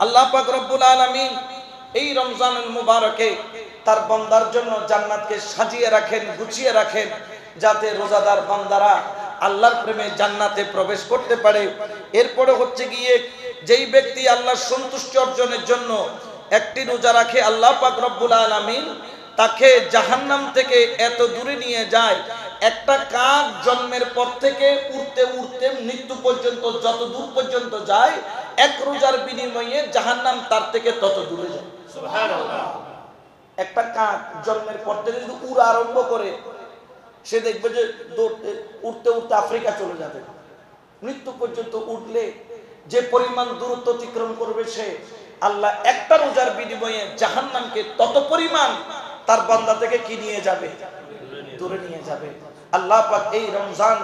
আল্লাহ পাক রব্বুল আলামিন এই রমজানুল মুবারকে তার বান্দার জন্য জান্নাতকে সাজিয়ে রাখেন, গুছিয়ে রাখেন, যাতে রোজাদার বান্দারা আল্লাহর প্রেমে জান্নাতে প্রবেশ করতে পারে। এরপরে হচ্ছে গিয়ে যেই ব্যক্তি আল্লাহর সন্তুষ্টি অর্জনের জন্য একটি রোজা রাখে, আল্লাহ পাক রব্বুল আলামিন তাকে জাহান্নাম থেকে এত দূরে নিয়ে যায়, একটা কাক জন্মের পর থেকে উড়তে উড়তে মৃত্যু পর্যন্ত যত দূর পর্যন্ত যায়, এক রোজার বিনিময়ে জাহান্নাম তার থেকে তত দূরে যায়। সুবহানাল্লাহ। একটা কাক জন্মের পর থেকে যদি উড়া আরম্ভ করে, সে দেখবে যে উড়তে উড়তে আফ্রিকা চলে যাবে। মৃত্যু পর্যন্ত উঠলে যে পরিমাণ দূরত্ব অতিক্রম করবে সে, আল্লাহ একটা রোজার বিনিময়ে জাহান্নামকে তত পরিমাণ তার বান্দা থেকে কি নিয়ে যাবে? দূরে নিয়ে যাবে। আল্লাহ পাক এই রমজান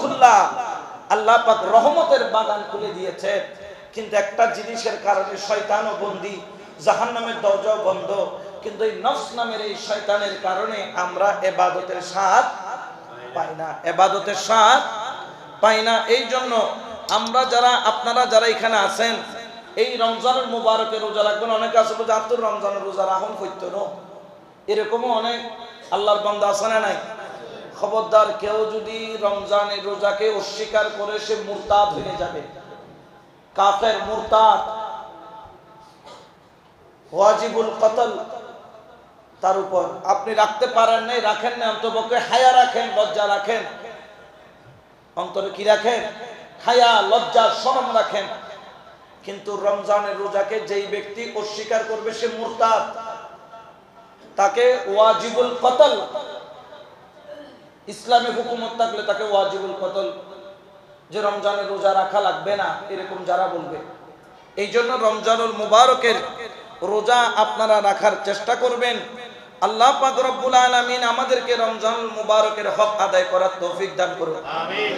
খুল্লা আল্লাহ পাক রহমতের বাগান খুলে দিয়েছে, কিন্তু একটা জিনিসের কারণে শয়তানও বন্দী, জাহান্নামের দরজাও বন্ধ। কিন্তু এই নফস নামের এই শয়তানের কারণে আমরা ইবাদতের স্বাদ পাই না, ইবাদতের স্বাদ পাই না। এই জন্য আমরা যারা, আপনারা যারা এখানে আছেন, এই রমজানের মুবারকে রোজা রাখবেন। অনেকে আছে বলছে আতুর রমজানের রোজা রাখুন করতো না, এরকমও অনেক আল্লাহর বান্দা আছে না নাই? খবরদার, কেউ যদি রমজানের রোজাকে অস্বীকার করে সে মুরতাদ হয়ে যাবে, কাফের মুরতাদ, ওয়াজিবুল কতল তার উপর। আপনি রাখতে পারেন নাই, রাখেন না, অন্তপক্ষে হায়া রাখেন, লজ্জা রাখেন, অন্তরে কি রাখেন? হায়া, লজ্জা, শরম রাখেন। কিন্তু রমজানের রোজাকে যেই ব্যক্তি অস্বীকার করবে সে মুরতাদ, তাকে ওয়াজিবুল কতল, ইসলামে হুকুমত থাকলে তাকে ওয়াজিবুল কতল, যে রমজানের রোজা রাখা লাগবে না, এরকম যারা বলবে। এই জন্য রমজানুল মুবারকের রোজা আপনারা রাখার চেষ্টা করবেন। আল্লাহ পাক রব্বুল আলামিন আমাদেরকে রমজানুল মুবারকের হক আদায় করার তৌফিক দান করুন। আমিন।